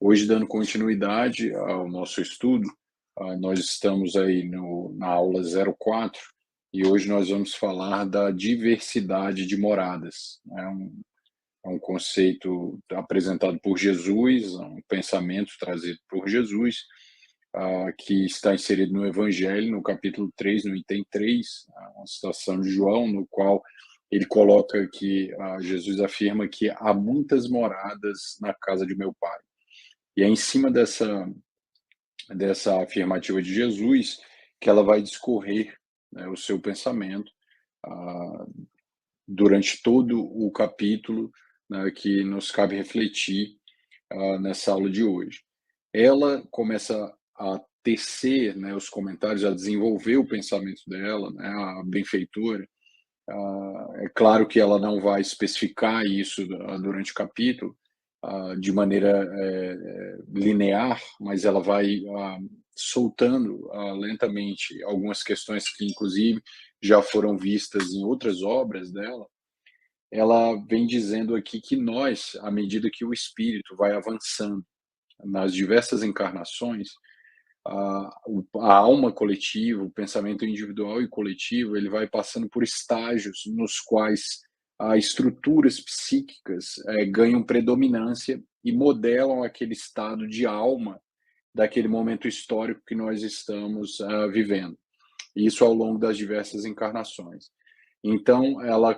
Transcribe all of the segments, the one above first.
Hoje, dando continuidade ao nosso estudo, nós estamos aí na aula 04 e hoje nós vamos falar da diversidade de moradas. É um conceito apresentado por Jesus, um pensamento trazido por Jesus, que está inserido no Evangelho, no capítulo 3, no item 3, uma citação de João, no qual ele coloca que Jesus afirma que há muitas moradas na casa de meu Pai. E é em cima dessa afirmativa de Jesus que ela vai discorrer, né, o seu pensamento ah, durante todo o capítulo, né, que nos cabe refletir nessa aula de hoje. Ela começa a tecer, né, os comentários, a desenvolver o pensamento dela, né, a benfeitora. É claro que ela não vai especificar isso durante o capítulo, de maneira linear, mas ela vai soltando lentamente algumas questões que, inclusive, já foram vistas em outras obras dela. Ela vem dizendo aqui que nós, à medida que o espírito vai avançando nas diversas encarnações, a alma coletiva, o pensamento individual e coletivo, ele vai passando por estágios nos quais estruturas psíquicas ganham predominância e modelam aquele estado de alma daquele momento histórico que nós estamos vivendo. Isso ao longo das diversas encarnações. Então, ela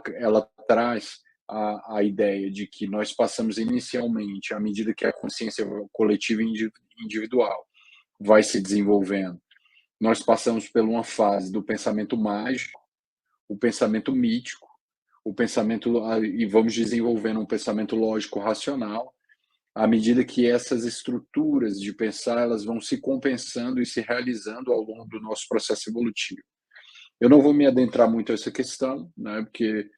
traz a ideia de que nós passamos inicialmente, à medida que a consciência coletiva e individual vai se desenvolvendo, nós passamos por uma fase do pensamento mágico, o pensamento mítico, o pensamento, e vamos desenvolvendo um pensamento lógico racional, à medida que essas estruturas de pensar elas vão se compensando e se realizando ao longo do nosso processo evolutivo. Eu não vou me adentrar muito a essa questão, né, porque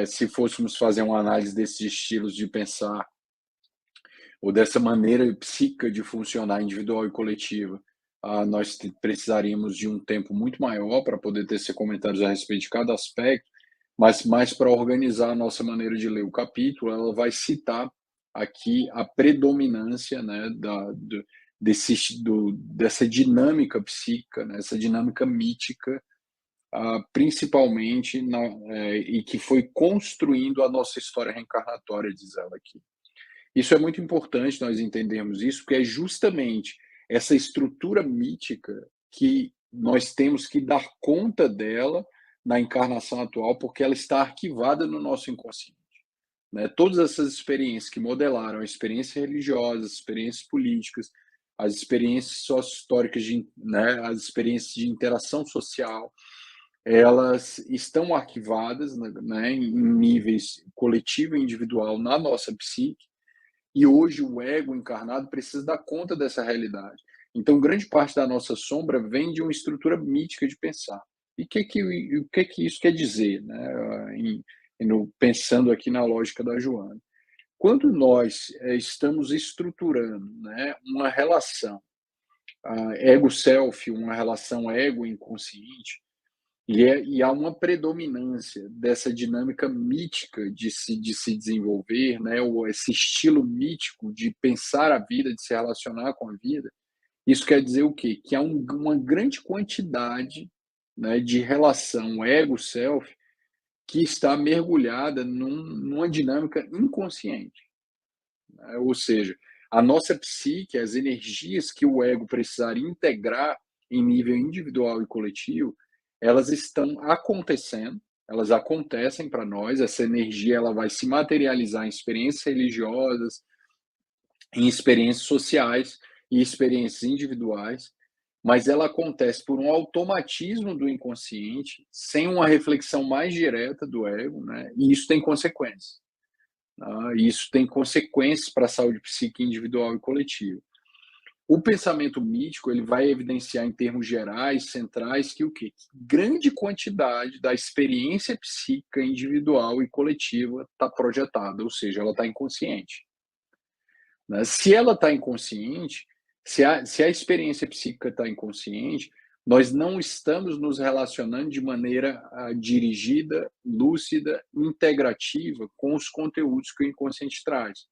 se fôssemos fazer uma análise desses estilos de pensar ou dessa maneira psíquica de funcionar individual e coletiva, nós precisaríamos de um tempo muito maior para poder tecer comentários a respeito de cada aspecto, mas mais para organizar a nossa maneira de ler o capítulo, ela vai citar aqui a predominância, né, dessa dinâmica psíquica, né, essa dinâmica mítica, principalmente, e que foi construindo a nossa história reencarnatória, diz ela aqui. Isso é muito importante nós entendermos isso, porque é justamente essa estrutura mítica que nós temos que dar conta dela na encarnação atual, porque ela está arquivada no nosso inconsciente, né? Todas essas experiências que modelaram a experiência religiosa, as experiências políticas, as experiências sócio-históricas, né, as experiências de interação social, elas estão arquivadas, né, em níveis coletivo e individual na nossa psique, e hoje o ego encarnado precisa dar conta dessa realidade. Então, grande parte da nossa sombra vem de uma estrutura mítica de pensar. E o que isso quer dizer, né? Pensando aqui na lógica da Joana. Quando nós estamos estruturando, né, uma relação ego-self, uma relação ego-inconsciente, e há uma predominância dessa dinâmica mítica de se desenvolver, né, ou esse estilo mítico de pensar a vida, de se relacionar com a vida. Isso quer dizer o quê? Que há uma grande quantidade, né, de relação ego-self que está mergulhada numa dinâmica inconsciente, né? Ou seja, a nossa psique, as energias que o ego precisaria integrar em nível individual e coletivo, elas estão acontecendo, elas acontecem para nós, essa energia ela vai se materializar em experiências religiosas, em experiências sociais e experiências individuais, mas ela acontece por um automatismo do inconsciente, sem uma reflexão mais direta do ego, né? E isso tem consequências. Isso tem consequências para a saúde psíquica individual e coletiva. O pensamento mítico ele vai evidenciar em termos gerais, centrais, que o quê? Grande quantidade da experiência psíquica individual e coletiva está projetada, ou seja, ela está inconsciente, né? Se ela está inconsciente, se a experiência psíquica está inconsciente, nós não estamos nos relacionando de maneira dirigida, lúcida, integrativa com os conteúdos que o inconsciente traz.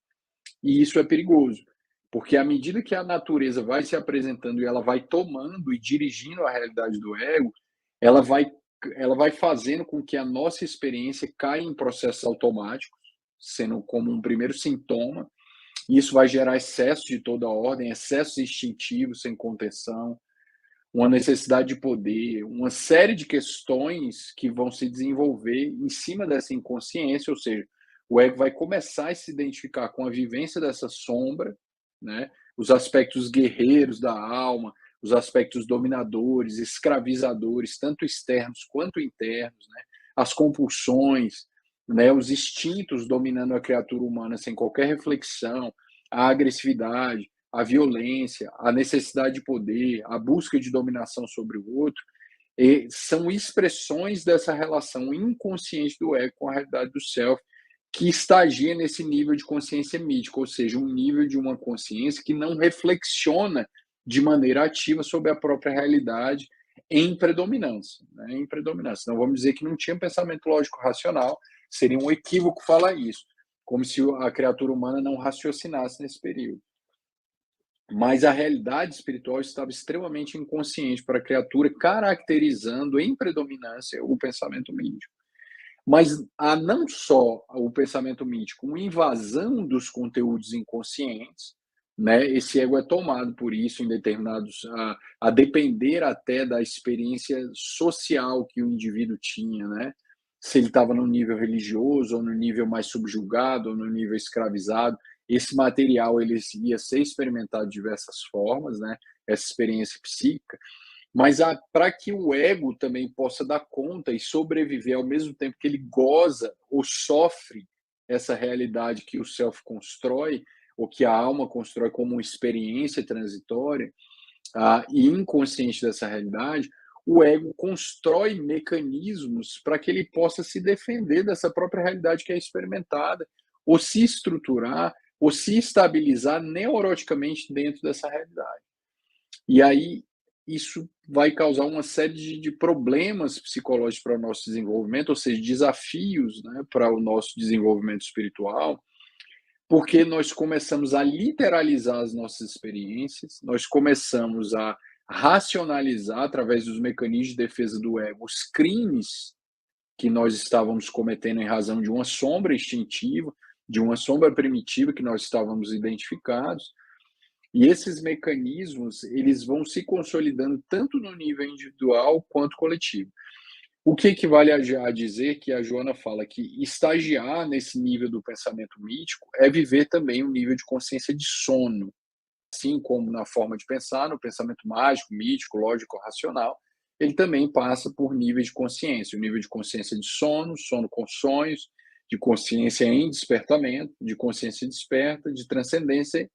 E isso é perigoso, Porque à medida que a natureza vai se apresentando e ela vai tomando e dirigindo a realidade do ego, ela vai ela vai fazendo com que a nossa experiência caia em processos automáticos, sendo como um primeiro sintoma, e isso vai gerar excesso de toda ordem, excessos instintivos sem contenção, uma necessidade de poder, uma série de questões que vão se desenvolver em cima dessa inconsciência, ou seja, o ego vai começar a se identificar com a vivência dessa sombra, né? Os aspectos guerreiros da alma, os aspectos dominadores, escravizadores, tanto externos quanto internos, né? As compulsões, né? Os instintos dominando a criatura humana sem qualquer reflexão, a agressividade, a violência, a necessidade de poder, a busca de dominação sobre o outro, são expressões dessa relação inconsciente do ego com a realidade do self, que estagia nesse nível de consciência mítica, ou seja, um nível de uma consciência que não reflexiona de maneira ativa sobre a própria realidade em predominância. Né? Em predominância. Não vamos dizer que não tinha pensamento lógico racional, seria um equívoco falar isso, como se a criatura humana não raciocinasse nesse período. Mas a realidade espiritual estava extremamente inconsciente para a criatura, caracterizando em predominância o pensamento mítico. Mas há não só o pensamento mítico, uma invasão dos conteúdos inconscientes, né? Esse ego é tomado por isso em determinados, a depender até da experiência social que o indivíduo tinha, né? Se ele estava no nível religioso, ou no nível mais subjugado, ou no nível escravizado, esse material ele ia ser experimentado de diversas formas, né? Essa experiência psíquica, mas para que o ego também possa dar conta e sobreviver ao mesmo tempo que ele goza ou sofre essa realidade que o self constrói, ou que a alma constrói como uma experiência transitória, e inconsciente dessa realidade, o ego constrói mecanismos para que ele possa se defender dessa própria realidade que é experimentada, ou se estruturar, ou se estabilizar neuroticamente dentro dessa realidade. E aí isso vai causar uma série de problemas psicológicos para o nosso desenvolvimento, ou seja, desafios, né, para o nosso desenvolvimento espiritual, porque nós começamos a literalizar as nossas experiências, nós começamos a racionalizar, através dos mecanismos de defesa do ego, os crimes que nós estávamos cometendo em razão de uma sombra instintiva, de uma sombra primitiva que nós estávamos identificados, e esses mecanismos, eles vão se consolidando tanto no nível individual quanto coletivo. O que equivale a dizer que a Joana fala que estagiar nesse nível do pensamento mítico é viver também um nível de consciência de sono, assim como na forma de pensar, no pensamento mágico, mítico, lógico, racional, ele também passa por níveis de consciência, o nível de consciência de sono, sono com sonhos, de consciência em despertamento, de consciência desperta, de transcendência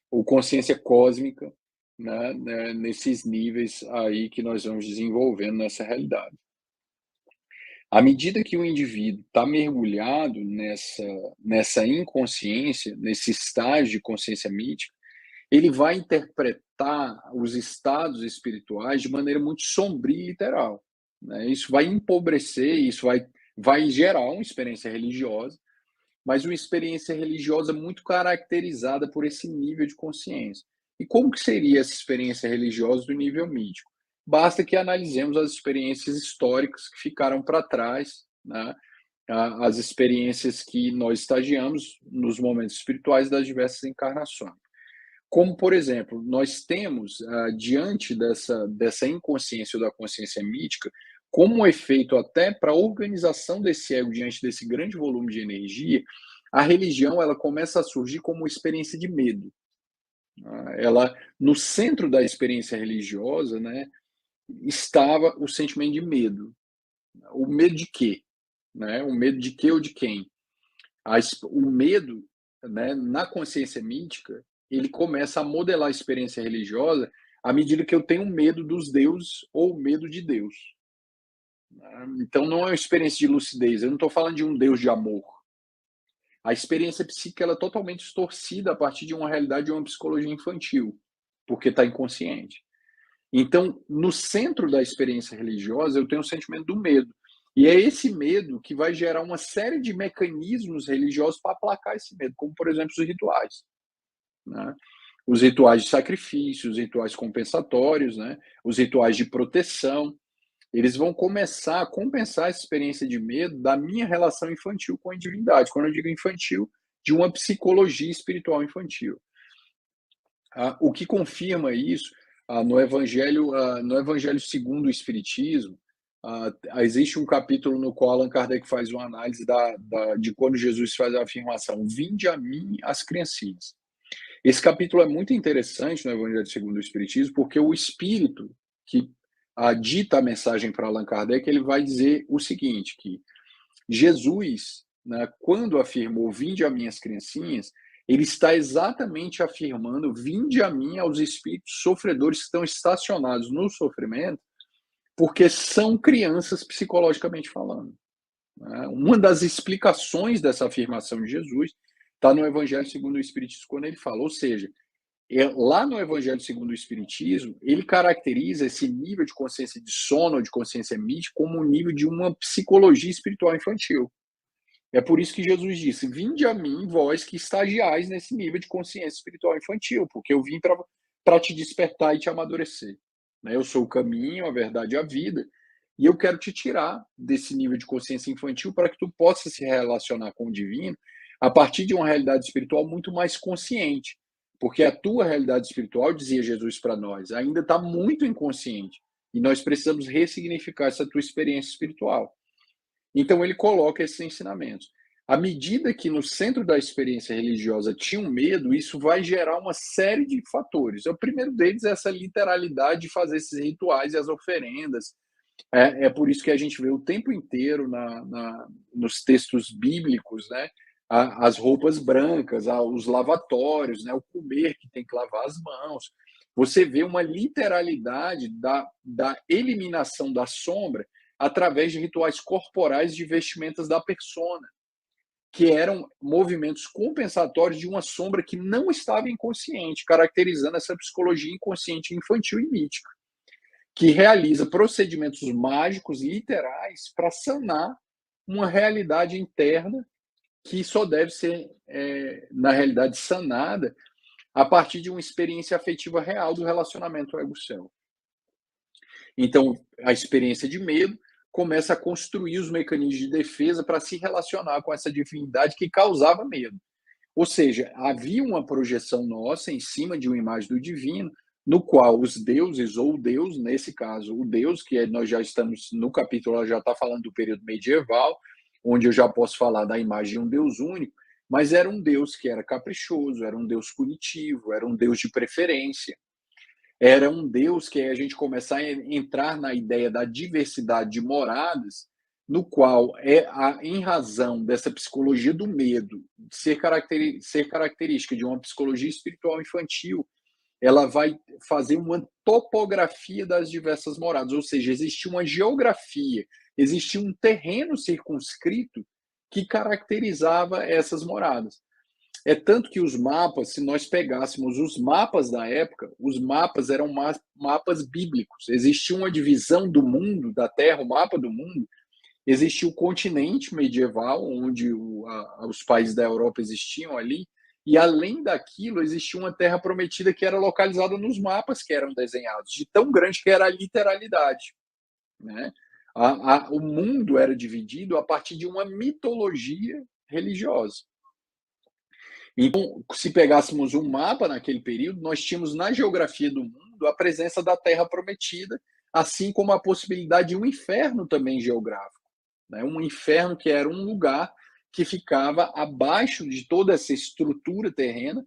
ou consciência cósmica, né, nesses níveis aí que nós vamos desenvolvendo nessa realidade. À medida que o indivíduo está mergulhado nessa inconsciência, nesse estágio de consciência mítica, ele vai interpretar os estados espirituais de maneira muito sombria e literal. Né? Isso vai empobrecer, isso vai gerar uma experiência religiosa, mas uma experiência religiosa muito caracterizada por esse nível de consciência. E como que seria essa experiência religiosa do nível mítico? Basta que analisemos as experiências históricas que ficaram para trás, né? As experiências que nós estagiamos nos momentos espirituais das diversas encarnações. Como, por exemplo, nós temos, diante dessa inconsciência ou da consciência mítica, como um efeito até para a organização desse ego diante desse grande volume de energia, a religião ela começa a surgir como uma experiência de medo. Ela, no centro da experiência religiosa, né, estava o sentimento de medo. O medo de quê? Né? O medo de quê ou de quem? O medo, né, na consciência mítica, ele começa a modelar a experiência religiosa à medida que eu tenho medo dos deuses ou medo de Deus. Né? Então não é uma experiência de lucidez, eu não estou falando de um Deus de amor. A experiência psíquica ela é totalmente distorcida a partir de uma realidade de uma psicologia infantil, porque está inconsciente. Então, no centro da experiência religiosa, eu tenho o sentimento do medo. E é esse medo que vai gerar uma série de mecanismos religiosos para aplacar esse medo, como, por exemplo, os rituais. né? Os rituais de sacrifício, os rituais compensatórios, né? Os rituais de proteção, eles vão começar a compensar essa experiência de medo da minha relação infantil com a divindade. Quando eu digo infantil, de uma psicologia espiritual infantil. O que confirma isso, no Evangelho segundo o Espiritismo, existe um capítulo no qual Allan Kardec faz uma análise de quando Jesus faz a afirmação: "Vinde a mim as criancinhas". Esse capítulo é muito interessante no Evangelho segundo o Espiritismo, porque o espírito que dita a mensagem para Allan Kardec, ele vai dizer o seguinte, que Jesus, né, quando afirmou "Vinde a mim as criancinhas", ele está exatamente afirmando "Vinde a mim aos espíritos sofredores que estão estacionados no sofrimento, porque são crianças psicologicamente falando", né? Uma das explicações dessa afirmação de Jesus está no Evangelho segundo o Espiritismo, quando ele fala, ou seja, lá no Evangelho segundo o Espiritismo, ele caracteriza esse nível de consciência de sono, de consciência mística, como um nível de uma psicologia espiritual infantil. É por isso que Jesus disse: "Vinde a mim, vós que estagiais nesse nível de consciência espiritual infantil, porque eu vim para te despertar e te amadurecer. Né? Eu sou o caminho, a verdade e a vida, e eu quero te tirar desse nível de consciência infantil para que tu possa se relacionar com o divino a partir de uma realidade espiritual muito mais consciente. Porque a tua realidade espiritual, dizia Jesus para nós, ainda está muito inconsciente. E nós precisamos ressignificar essa tua experiência espiritual. Então ele coloca esses ensinamentos. À medida que no centro da experiência religiosa tinha um medo, isso vai gerar uma série de fatores. O primeiro deles é essa literalidade de fazer esses rituais e as oferendas. É por isso que a gente vê o tempo inteiro nos textos bíblicos, né, as roupas brancas, os lavatórios, né, o comer que tem que lavar as mãos. Você vê uma literalidade da eliminação da sombra através de rituais corporais de vestimentas da persona, que eram movimentos compensatórios de uma sombra que não estava inconsciente, caracterizando essa psicologia inconsciente infantil e mítica, que realiza procedimentos mágicos literais para sanar uma realidade interna que só deve ser, na realidade, sanada a partir de uma experiência afetiva real do relacionamento ego-céu. Então, a experiência de medo começa a construir os mecanismos de defesa para se relacionar com essa divindade que causava medo. Ou seja, havia uma projeção nossa em cima de uma imagem do divino, no qual os deuses, ou Deus, nesse caso, o Deus, nós já estamos no capítulo, já está falando do período medieval, onde eu já posso falar da imagem de um Deus único, mas era um Deus que era caprichoso, era um Deus punitivo, era um Deus de preferência. Era um Deus que a gente começar a entrar na ideia da diversidade de moradas, no qual em razão dessa psicologia do medo ser característica de uma psicologia espiritual infantil, ela vai fazer uma topografia das diversas moradas, ou seja, existia uma geografia, existia um terreno circunscrito que caracterizava essas moradas. É tanto que os mapas, se nós pegássemos os mapas da época, os mapas eram mapas bíblicos. Existia uma divisão do mundo, da Terra, o mapa do mundo. Existia o continente medieval, onde os países da Europa existiam ali, e além daquilo, existia uma terra prometida que era localizada nos mapas que eram desenhados, de tão grande que era a literalidade. Né? O mundo era dividido a partir de uma mitologia religiosa. Então, se pegássemos um mapa naquele período, nós tínhamos na geografia do mundo a presença da Terra Prometida, assim como a possibilidade de um inferno também geográfico. Né? Um inferno que era um lugar que ficava abaixo de toda essa estrutura terrena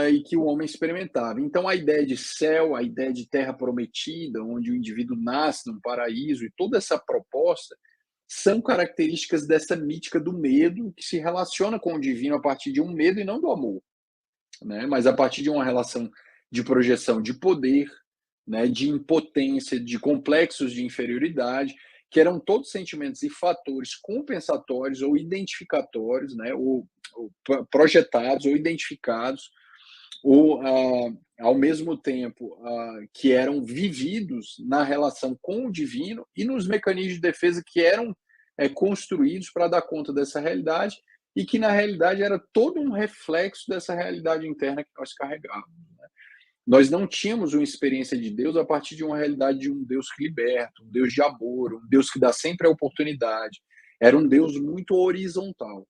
e que o homem experimentava. Então, a ideia de céu, a ideia de terra prometida, onde o indivíduo nasce num paraíso, e toda essa proposta são características dessa mítica do medo que se relaciona com o divino a partir de um medo e não do amor, né? Mas a partir de uma relação de projeção de poder, né? De impotência, de complexos de inferioridade, que eram todos sentimentos e fatores compensatórios ou identificatórios, né? Ou projetados ou identificados, ou ao mesmo tempo que eram vividos na relação com o divino e nos mecanismos de defesa que eram construídos para dar conta dessa realidade, e que na realidade era todo um reflexo dessa realidade interna que nós carregávamos. Nós não tínhamos uma experiência de Deus a partir de uma realidade de um Deus que liberta, um Deus de amor, um Deus que dá sempre a oportunidade. Era um Deus muito horizontal,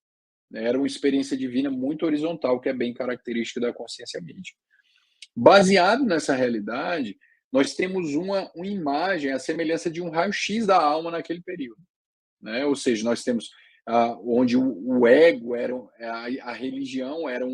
né? Era uma experiência divina muito horizontal, que é bem característica da consciência mística. Baseado nessa realidade, nós temos uma imagem, a semelhança de um raio-x da alma naquele período, né? Ou seja, nós temos onde o ego era a religião era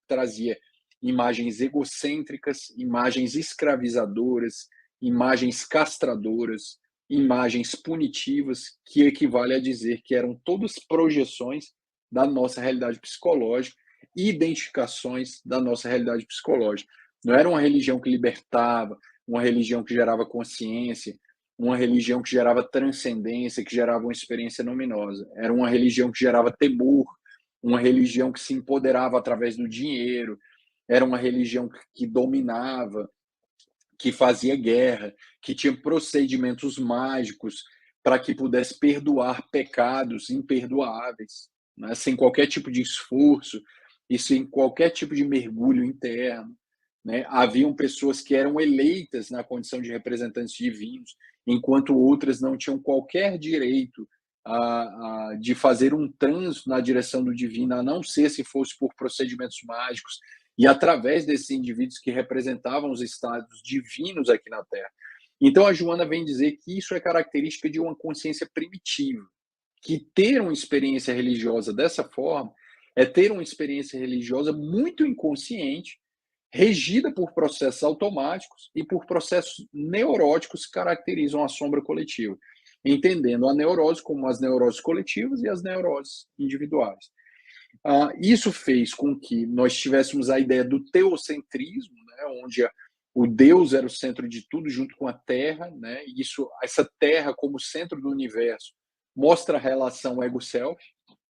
trazia imagens egocêntricas, imagens escravizadoras, imagens castradoras, imagens punitivas, que equivale a dizer que eram todas projeções da nossa realidade psicológica e identificações da nossa realidade psicológica. Não era uma religião que libertava, uma religião que gerava consciência, uma religião que gerava transcendência, que gerava uma experiência luminosa. Era uma religião que gerava temor, uma religião que se empoderava através do dinheiro, era uma religião que dominava, que fazia guerra, que tinha procedimentos mágicos para que pudesse perdoar pecados imperdoáveis, né, sem qualquer tipo de esforço e sem qualquer tipo de mergulho interno. Né? Haviam pessoas que eram eleitas na condição de representantes divinos, enquanto outras não tinham qualquer direito de fazer um trânsito na direção do divino, a não ser se fosse por procedimentos mágicos e através desses indivíduos que representavam os estados divinos aqui na Terra. Então a Joana vem dizer que isso é característica de uma consciência primitiva, que ter uma experiência religiosa dessa forma é ter uma experiência religiosa muito inconsciente, regida por processos automáticos e por processos neuróticos que caracterizam a sombra coletiva, entendendo a neurose como as neuroses coletivas e as neuroses individuais. Isso fez com que nós tivéssemos a ideia do teocentrismo, né, onde o Deus era o centro de tudo, junto com a Terra, né, e essa Terra como centro do universo mostra a relação ego-self.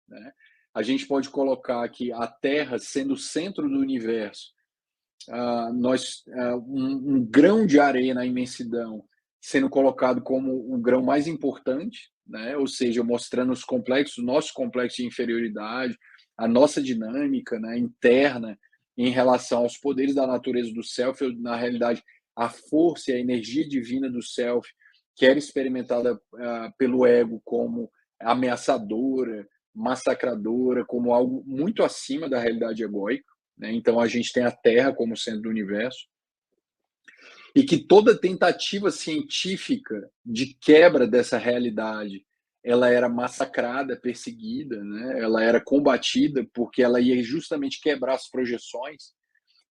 Né? A gente pode colocar aqui a Terra sendo o centro do universo, um grão de areia na imensidão sendo colocado como o grão mais importante, né? Ou seja, mostrando os complexos, nosso complexo de inferioridade, a nossa dinâmica, né, interna em relação aos poderes da natureza do self, na realidade, a força e a energia divina do self, que era experimentada pelo ego como ameaçadora, massacradora, como algo muito acima da realidade egóica. Né? Então, a gente tem a Terra como centro do universo, e que toda tentativa científica de quebra dessa realidade ela era massacrada, perseguida, né? Ela era combatida porque ela ia justamente quebrar as projeções,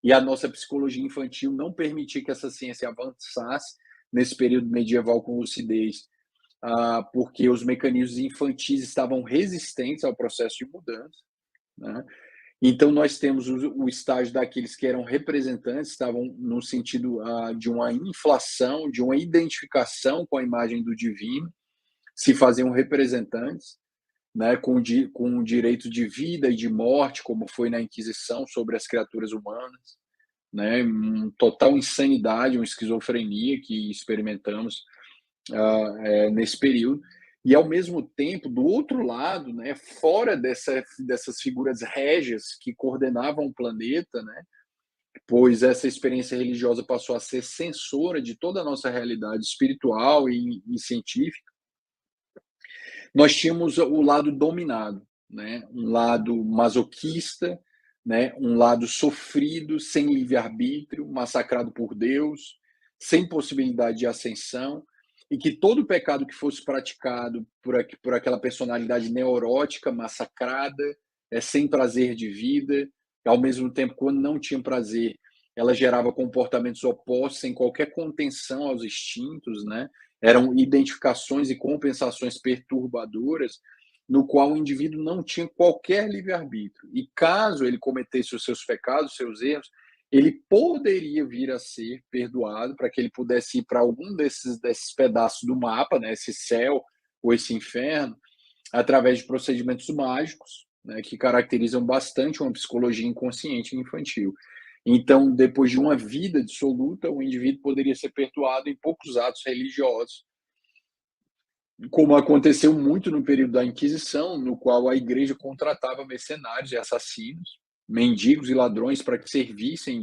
e a nossa psicologia infantil não permitia que essa ciência avançasse nesse período medieval com lucidez, porque os mecanismos infantis estavam resistentes ao processo de mudança. Né? Então, nós temos o estágio daqueles que eram representantes, estavam no sentido de uma inflação, de uma identificação com a imagem do divino, se faziam representantes, né, com o direito de vida e de morte, como foi na Inquisição sobre as criaturas humanas, né, total insanidade, uma esquizofrenia que experimentamos nesse período. E, ao mesmo tempo, do outro lado, né, fora dessas figuras régias que coordenavam o planeta, né, pois essa experiência religiosa passou a ser censora de toda a nossa realidade espiritual e científica, nós tínhamos o lado dominado, né, um lado masoquista, né, um lado sofrido, sem livre-arbítrio, massacrado por Deus, sem possibilidade de ascensão, e que todo pecado que fosse praticado por aquela personalidade neurótica, massacrada, sem prazer de vida, ao mesmo tempo, quando não tinha prazer, ela gerava comportamentos opostos, sem qualquer contenção aos instintos, né? Eram identificações e compensações perturbadoras, no qual o indivíduo não tinha qualquer livre-arbítrio. E caso ele cometesse os seus pecados, os seus erros, ele poderia vir a ser perdoado para que ele pudesse ir para algum desses pedaços do mapa, né, esse céu ou esse inferno, através de procedimentos mágicos, né, que caracterizam bastante uma psicologia inconsciente e infantil. Então, depois de uma vida dissoluta, o indivíduo poderia ser perdoado em poucos atos religiosos, como aconteceu muito no período da Inquisição, no qual a igreja contratava mercenários e assassinos, mendigos e ladrões para que servissem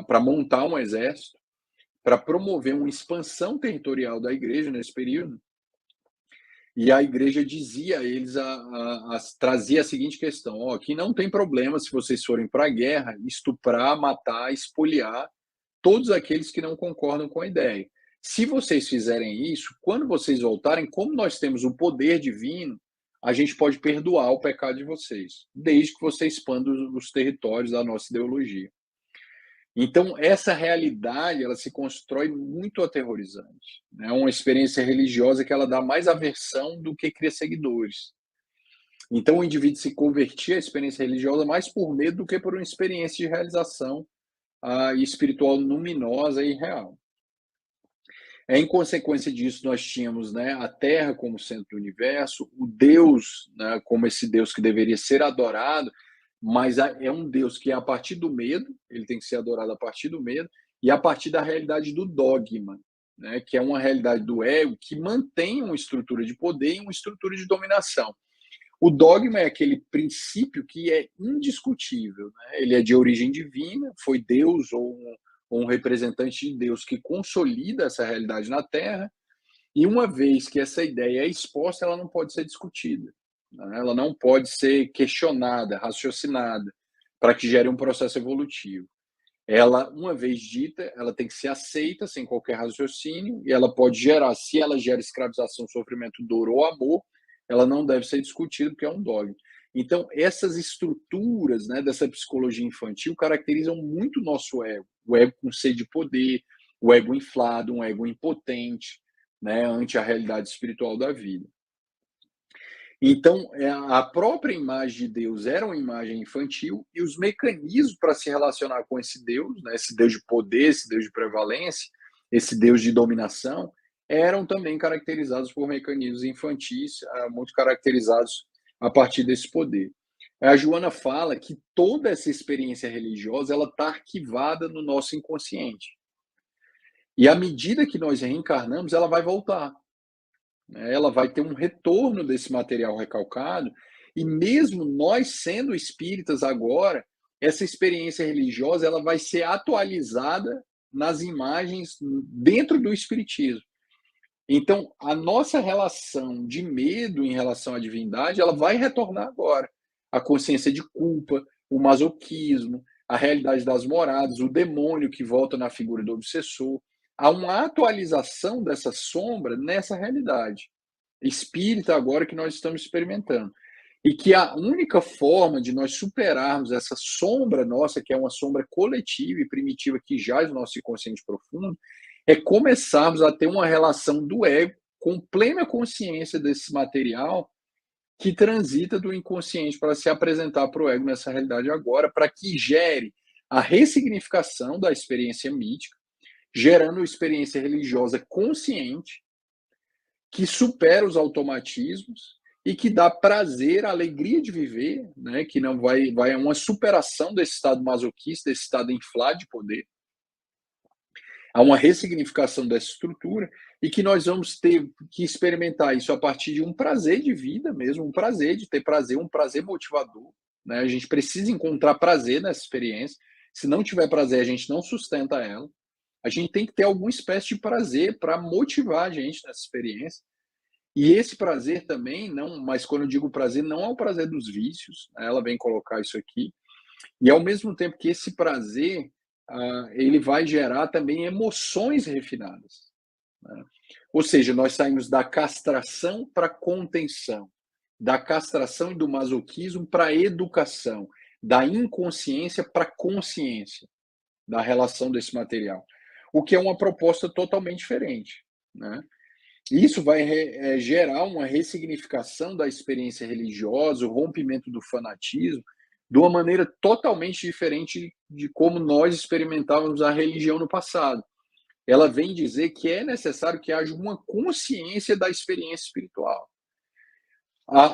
para montar um exército, para promover uma expansão territorial da igreja nesse período. E a igreja dizia a eles, trazia a seguinte questão: ó, que não tem problema se vocês forem para a guerra, estuprar, matar, espoliar todos aqueles que não concordam com a ideia. Se vocês fizerem isso, quando vocês voltarem, como nós temos o poder divino, a gente pode perdoar o pecado de vocês, desde que você expanda os territórios da nossa ideologia. Então, essa realidade, ela se constrói muito aterrorizante. É uma experiência religiosa que ela dá mais aversão do que cria seguidores. Então, o indivíduo se convertia à experiência religiosa mais por medo do que por uma experiência de realização espiritual luminosa e real. Em consequência disso, nós tínhamos, né, a Terra como centro do universo, o Deus, né, como esse Deus que deveria ser adorado, mas é um Deus que é a partir do medo, ele tem que ser adorado a partir do medo, e a partir da realidade do dogma, né, que é uma realidade do ego que mantém uma estrutura de poder e uma estrutura de dominação. O dogma é aquele princípio que é indiscutível, né? Ele é de origem divina, foi Deus ou um representante de Deus que consolida essa realidade na Terra, e uma vez que essa ideia é exposta, ela não pode ser discutida, né? Ela não pode ser questionada, raciocinada, para que gere um processo evolutivo. Ela, uma vez dita, ela tem que ser aceita sem qualquer raciocínio, e ela pode gerar, se ela gera escravização, sofrimento, dor ou amor, ela não deve ser discutida porque é um dogma. Então, essas estruturas, né, dessa psicologia infantil caracterizam muito o nosso ego. O ego com sede de poder, o ego inflado, um ego impotente, né, ante a realidade espiritual da vida. Então, a própria imagem de Deus era uma imagem infantil e os mecanismos para se relacionar com esse Deus, né, esse Deus de poder, esse Deus de prevalência, esse Deus de dominação, eram também caracterizados por mecanismos infantis, muito caracterizados a partir desse poder. A Joana fala que toda essa experiência religiosa ela está arquivada no nosso inconsciente. E à medida que nós reencarnamos, ela vai voltar, né? Ela vai ter um retorno desse material recalcado, e mesmo nós sendo espíritas agora, essa experiência religiosa ela vai ser atualizada nas imagens dentro do espiritismo. Então, a nossa relação de medo em relação à divindade, ela vai retornar agora. A consciência de culpa, o masoquismo, a realidade das moradas, o demônio que volta na figura do obsessor. Há uma atualização dessa sombra nessa realidade espírita agora que nós estamos experimentando. E que a única forma de nós superarmos essa sombra nossa, que é uma sombra coletiva e primitiva que jaz no nosso inconsciente profundo, é começarmos a ter uma relação do ego com plena consciência desse material que transita do inconsciente para se apresentar para o ego nessa realidade agora, para que gere a ressignificação da experiência mítica, gerando uma experiência religiosa consciente, que supera os automatismos e que dá prazer, alegria de viver, né? Que não vai a uma superação desse estado masoquista, desse estado inflado de poder, a uma ressignificação dessa estrutura e que nós vamos ter que experimentar isso a partir de um prazer de vida mesmo, um prazer de ter prazer, um prazer motivador, né? A gente precisa encontrar prazer nessa experiência. Se não tiver prazer, a gente não sustenta ela. A gente tem que ter alguma espécie de prazer para motivar a gente nessa experiência. E esse prazer também, não, mas quando eu digo prazer, não é o prazer dos vícios, né? Ela vem colocar isso aqui, e ao mesmo tempo que esse prazer, ele vai gerar também emoções refinadas, né? Ou seja, nós saímos da castração para contenção, da castração e do masoquismo para educação, da inconsciência para consciência da relação desse material, o que é uma proposta totalmente diferente, né? Isso vai gerar uma ressignificação da experiência religiosa, o rompimento do fanatismo, de uma maneira totalmente diferente de como nós experimentávamos a religião no passado. Ela vem dizer que é necessário que haja uma consciência da experiência espiritual.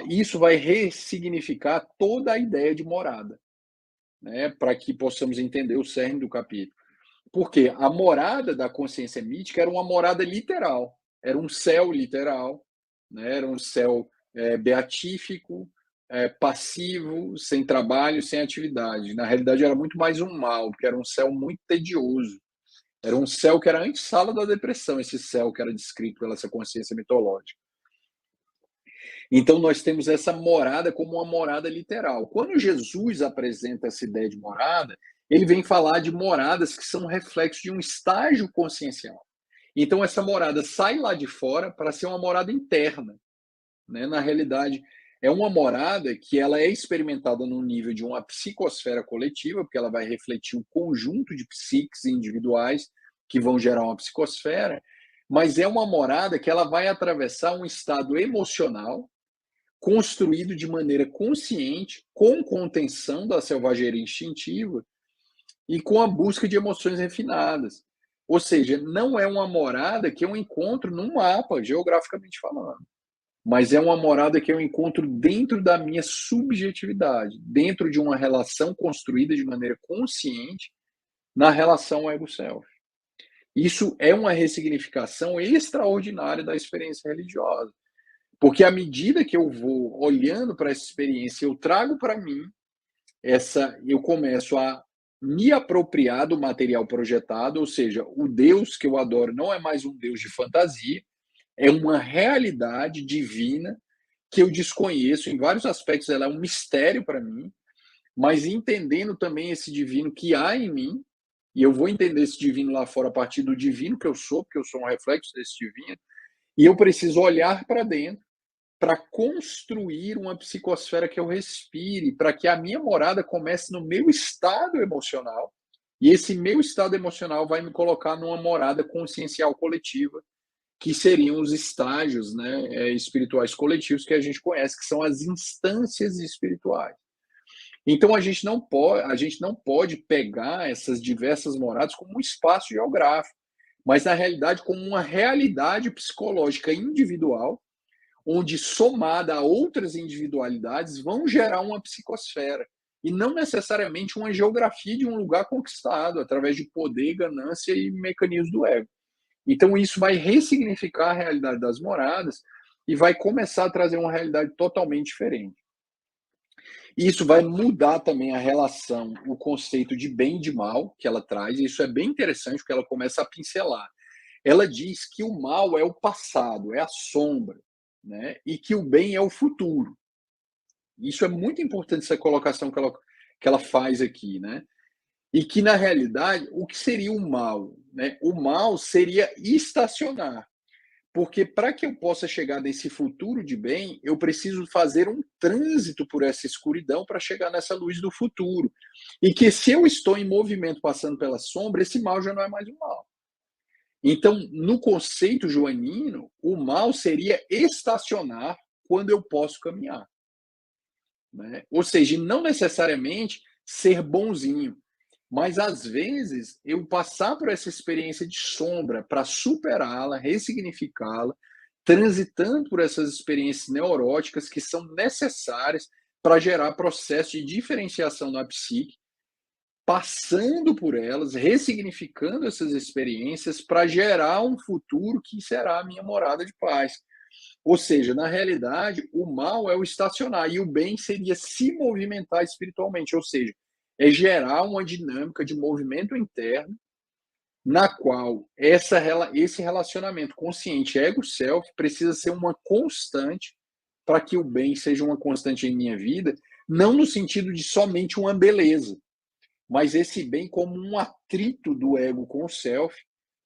Isso vai ressignificar toda a ideia de morada, né, para que possamos entender o cerne do capítulo. Porque a morada da consciência mítica era uma morada literal. era um céu literal, né? Era um céu beatífico, passivo, sem trabalho, sem atividade. Na realidade, era muito mais um mal, porque era um céu muito tedioso. Era um céu que era a antessala da depressão, esse céu que era descrito pela essa consciência mitológica. Então, nós temos essa morada como uma morada literal. Quando Jesus apresenta essa ideia de morada, ele vem falar de moradas que são reflexo de um estágio consciencial. Então, essa morada sai lá de fora para ser uma morada interna, né? Na realidade, é uma morada que ela é experimentada no nível de uma psicosfera coletiva, porque ela vai refletir um conjunto de psiques individuais que vão gerar uma psicosfera, mas é uma morada que ela vai atravessar um estado emocional construído de maneira consciente, com contenção da selvageria instintiva e com a busca de emoções refinadas. Ou seja, não é uma morada que eu encontro num mapa, geograficamente falando, mas é uma morada que eu encontro dentro da minha subjetividade, dentro de uma relação construída de maneira consciente na relação ego-self. Isso é uma ressignificação extraordinária da experiência religiosa. Porque à medida que eu vou olhando para essa experiência, eu trago para mim eu começo a me apropriar do material projetado, ou seja, o Deus que eu adoro não é mais um Deus de fantasia, é uma realidade divina que eu desconheço, em vários aspectos ela é um mistério para mim, mas entendendo também esse divino que há em mim, e eu vou entender esse divino lá fora a partir do divino que eu sou, porque eu sou um reflexo desse divino, e eu preciso olhar para dentro para construir uma psicosfera que eu respire, para que a minha morada comece no meu estado emocional, e esse meu estado emocional vai me colocar numa morada consciencial coletiva, que seriam os estágios, né, espirituais coletivos que a gente conhece, que são as instâncias espirituais. Então a gente não pode pegar essas diversas moradas como um espaço geográfico, mas na realidade como uma realidade psicológica individual onde, somada a outras individualidades, vão gerar uma psicosfera. E não necessariamente uma geografia de um lugar conquistado, através de poder, ganância e mecanismos do ego. Então, isso vai ressignificar a realidade das moradas e vai começar a trazer uma realidade totalmente diferente. Isso vai mudar também a relação, o conceito de bem e de mal que ela traz, e isso é bem interessante porque ela começa a pincelar. Ela diz que o mal é o passado, é a sombra, né? E que o bem é o futuro. Isso é muito importante, essa colocação que ela faz aqui, né? E que, na realidade, o que seria o mal? Né? O mal seria estacionar. Porque para que eu possa chegar nesse futuro de bem, eu preciso fazer um trânsito por essa escuridão para chegar nessa luz do futuro. E que se eu estou em movimento passando pela sombra, esse mal já não é mais um mal. Então, no conceito joanino, o mal seria estacionar quando eu posso caminhar. Né? Ou seja, não necessariamente ser bonzinho, mas às vezes eu passar por essa experiência de sombra para superá-la, ressignificá-la, transitando por essas experiências neuróticas que são necessárias para gerar processo de diferenciação na psique, passando por elas, ressignificando essas experiências para gerar um futuro que será a minha morada de paz. Ou seja, na realidade, o mal é o estacionar e o bem seria se movimentar espiritualmente, ou seja, é gerar uma dinâmica de movimento interno na qual esse relacionamento consciente ego-self precisa ser uma constante para que o bem seja uma constante em minha vida, não no sentido de somente uma beleza, mas esse bem como um atrito do ego com o self,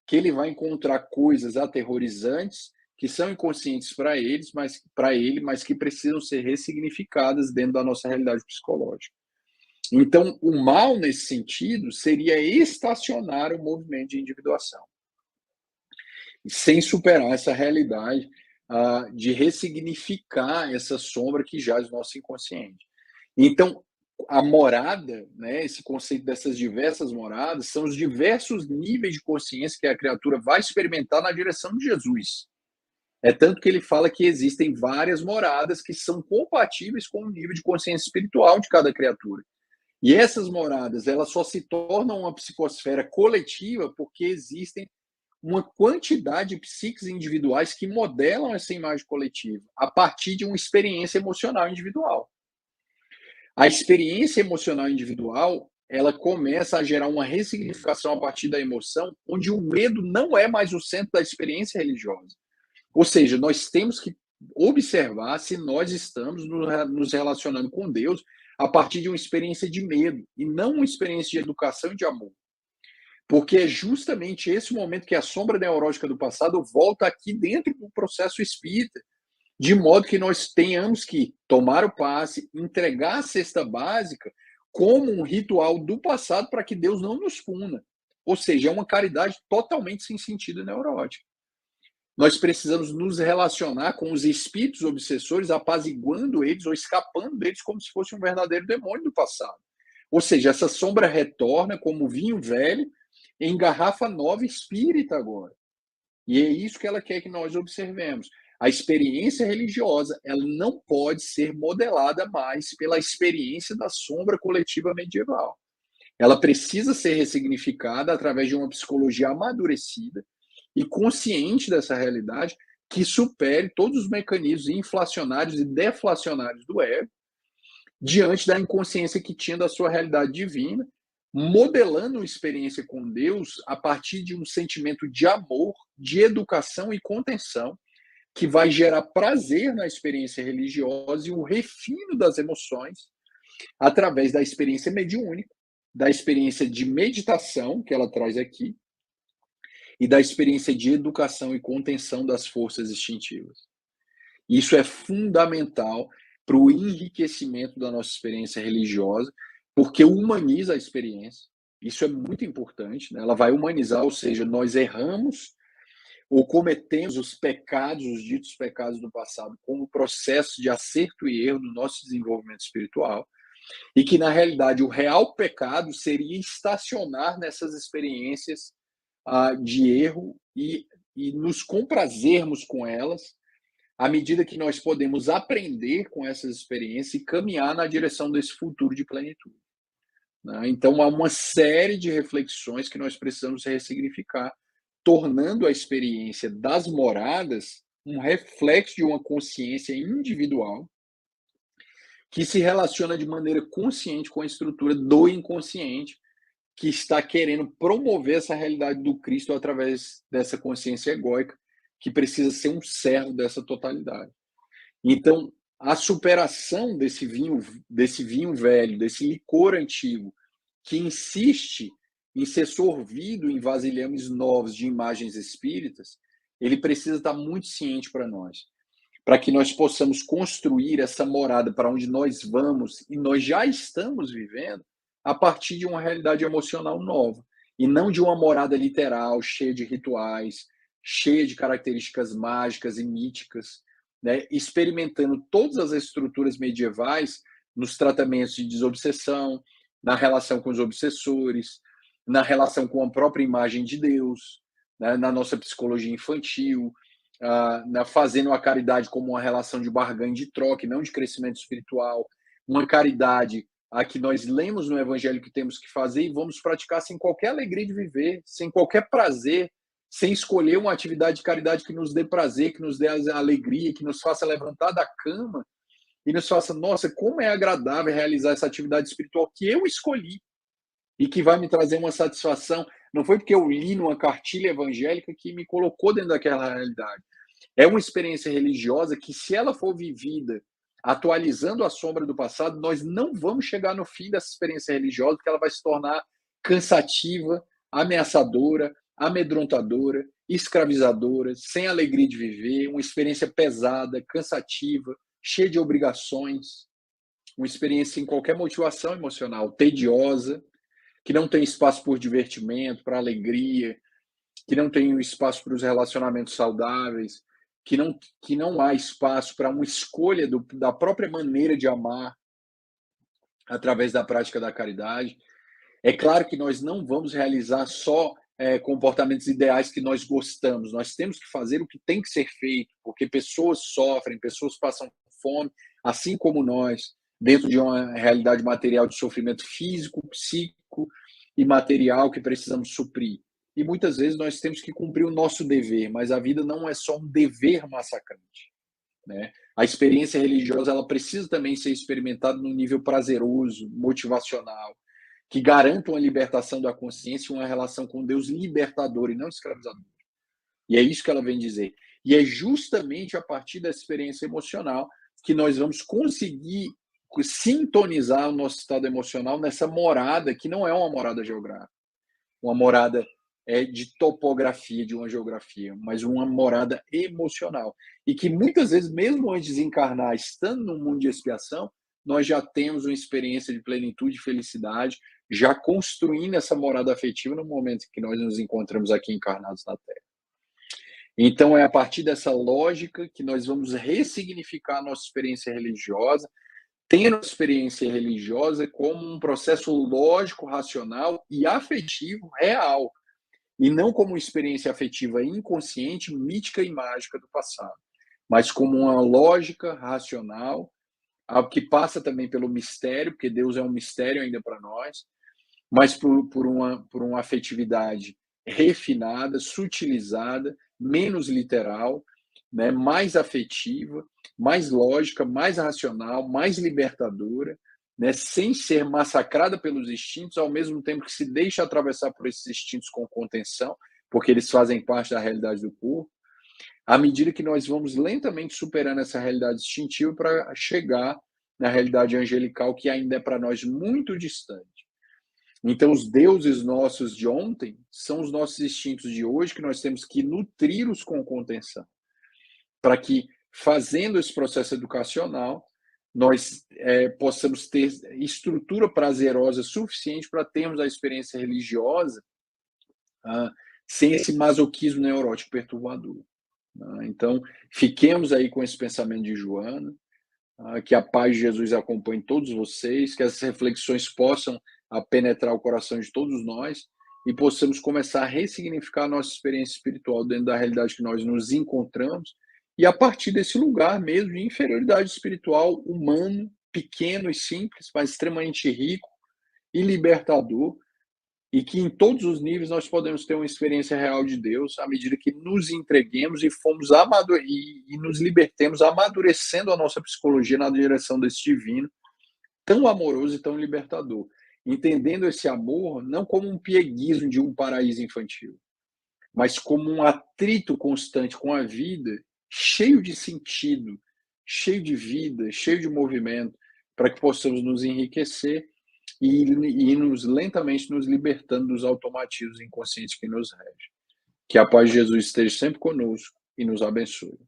que ele vai encontrar coisas aterrorizantes que são inconscientes para ele, mas que precisam ser ressignificadas dentro da nossa realidade psicológica. Então, o mal nesse sentido seria estacionar o movimento de individuação, sem superar essa realidade de ressignificar essa sombra que jaz no nosso inconsciente. Então, a morada, né, esse conceito dessas diversas moradas, são os diversos níveis de consciência que a criatura vai experimentar na direção de Jesus. É tanto que ele fala que existem várias moradas que são compatíveis com o nível de consciência espiritual de cada criatura. E essas moradas, elas só se tornam uma psicosfera coletiva porque existem uma quantidade de psiques individuais que modelam essa imagem coletiva a partir de uma experiência emocional individual. A experiência emocional individual, ela começa a gerar uma ressignificação a partir da emoção, onde o medo não é mais o centro da experiência religiosa. Ou seja, nós temos que observar se nós estamos nos relacionando com Deus a partir de uma experiência de medo e não uma experiência de educação e de amor. Porque é justamente esse momento que a sombra neurótica do passado volta aqui dentro do processo espírita, de modo que nós tenhamos que tomar o passe, entregar a cesta básica como um ritual do passado para que Deus não nos puna. Ou seja, é uma caridade totalmente sem sentido neurótico. Nós precisamos nos relacionar com os espíritos obsessores, apaziguando eles ou escapando deles como se fosse um verdadeiro demônio do passado. Ou seja, essa sombra retorna como vinho velho em garrafa nova espírita agora. E é isso que ela quer que nós observemos. A experiência religiosa, ela não pode ser modelada mais pela experiência da sombra coletiva medieval. Ela precisa ser ressignificada através de uma psicologia amadurecida e consciente dessa realidade que supere todos os mecanismos inflacionários e deflacionários do ego diante da inconsciência que tinha da sua realidade divina, modelando uma experiência com Deus a partir de um sentimento de amor, de educação e contenção, que vai gerar prazer na experiência religiosa e o refino das emoções através da experiência mediúnica, da experiência de meditação, que ela traz aqui, e da experiência de educação e contenção das forças instintivas. Isso é fundamental para o enriquecimento da nossa experiência religiosa, porque humaniza a experiência. Isso é muito importante, né? Ela vai humanizar, ou seja, nós erramos ou cometemos os pecados, os ditos pecados do passado, como processo de acerto e erro no nosso desenvolvimento espiritual, e que, na realidade, o real pecado seria estacionar nessas experiências de erro e nos comprazermos com elas, à medida que nós podemos aprender com essas experiências e caminhar na direção desse futuro de plenitude. Né? Então, há uma série de reflexões que nós precisamos ressignificar, tornando a experiência das moradas um reflexo de uma consciência individual que se relaciona de maneira consciente com a estrutura do inconsciente, que está querendo promover essa realidade do Cristo através dessa consciência egóica, que precisa ser um servo dessa totalidade. Então, a superação desse vinho velho, desse licor antigo, que insiste em ser sorvido em vasilhames novos de imagens espíritas, ele precisa estar muito ciente para nós, para que nós possamos construir essa morada para onde nós vamos e nós já estamos vivendo a partir de uma realidade emocional nova, e não de uma morada literal, cheia de rituais, cheia de características mágicas e míticas, né? Experimentando todas as estruturas medievais nos tratamentos de desobsessão, na relação com os obsessores, na relação com a própria imagem de Deus, né? Na nossa psicologia infantil, fazendo a caridade como uma relação de barganha de troca, não de crescimento espiritual, uma caridade a que nós lemos no Evangelho que temos que fazer e vamos praticar sem qualquer alegria de viver, sem qualquer prazer, sem escolher uma atividade de caridade que nos dê prazer, que nos dê alegria, que nos faça levantar da cama e nos faça, nossa, como é agradável realizar essa atividade espiritual que eu escolhi e que vai me trazer uma satisfação. Não foi porque eu li numa cartilha evangélica que me colocou dentro daquela realidade. É uma experiência religiosa que, se ela for vivida atualizando a sombra do passado, nós não vamos chegar no fim dessa experiência religiosa, porque ela vai se tornar cansativa, ameaçadora, amedrontadora, escravizadora, sem alegria de viver, uma experiência pesada, cansativa, cheia de obrigações, uma experiência sem qualquer motivação emocional, tediosa, que não tem espaço por divertimento, para alegria, que não tem espaço para os relacionamentos saudáveis, que não há espaço para uma escolha da própria maneira de amar através da prática da caridade. É claro que nós não vamos realizar só comportamentos ideais que nós gostamos, nós temos que fazer o que tem que ser feito, porque pessoas sofrem, pessoas passam fome, assim como nós, dentro de uma realidade material de sofrimento físico, psíquico e material que precisamos suprir. e muitas vezes nós temos que cumprir o nosso dever, mas a vida não é só um dever massacrante, né? A experiência religiosa, ela precisa também ser experimentada num nível prazeroso, motivacional, que garanta uma libertação da consciência e uma relação com Deus libertador e não escravizador. E é isso que ela vem dizer. E é justamente a partir dessa experiência emocional que nós vamos conseguir sintonizar o nosso estado emocional nessa morada, que não é uma morada geográfica, uma morada de topografia, de uma geografia, mas uma morada emocional. E que muitas vezes, mesmo antes de encarnar, estando no mundo de expiação, nós já temos uma experiência de plenitude e felicidade, já construindo essa morada afetiva no momento que nós nos encontramos aqui encarnados na Terra. Então, é a partir dessa lógica que nós vamos ressignificar a nossa experiência religiosa, tendo a experiência religiosa como um processo lógico, racional e afetivo real, e não como uma experiência afetiva inconsciente, mítica e mágica do passado, mas como uma lógica racional, algo que passa também pelo mistério, porque Deus é um mistério ainda para nós, mas por uma afetividade refinada, sutilizada, menos literal, né, mais afetiva, mais lógica, mais racional, mais libertadora, né, sem ser massacrada pelos instintos, ao mesmo tempo que se deixa atravessar por esses instintos com contenção, porque eles fazem parte da realidade do corpo, à medida que nós vamos lentamente superando essa realidade instintiva para chegar na realidade angelical, que ainda é para nós muito distante. Então, os deuses nossos de ontem são os nossos instintos de hoje, que nós temos que nutri-los com contenção, para que, fazendo esse processo educacional, nós possamos ter estrutura prazerosa suficiente para termos a experiência religiosa sem esse masoquismo neurótico perturbador. Então, fiquemos aí com esse pensamento de Joana, que a paz de Jesus acompanhe todos vocês, que essas reflexões possam penetrar o coração de todos nós e possamos começar a ressignificar a nossa experiência espiritual dentro da realidade que nós nos encontramos e a partir desse lugar mesmo de inferioridade espiritual humano, pequeno e simples, mas extremamente rico e libertador, e que em todos os níveis nós podemos ter uma experiência real de Deus à medida que nos entreguemos e fomos e nos libertemos, amadurecendo a nossa psicologia na direção desse divino, tão amoroso e tão libertador. Entendendo esse amor não como um pieguismo de um paraíso infantil, mas como um atrito constante com a vida, cheio de sentido, cheio de vida, cheio de movimento, para que possamos nos enriquecer e nos lentamente nos libertando dos automatismos inconscientes que nos regem. Que a paz de Jesus esteja sempre conosco e nos abençoe.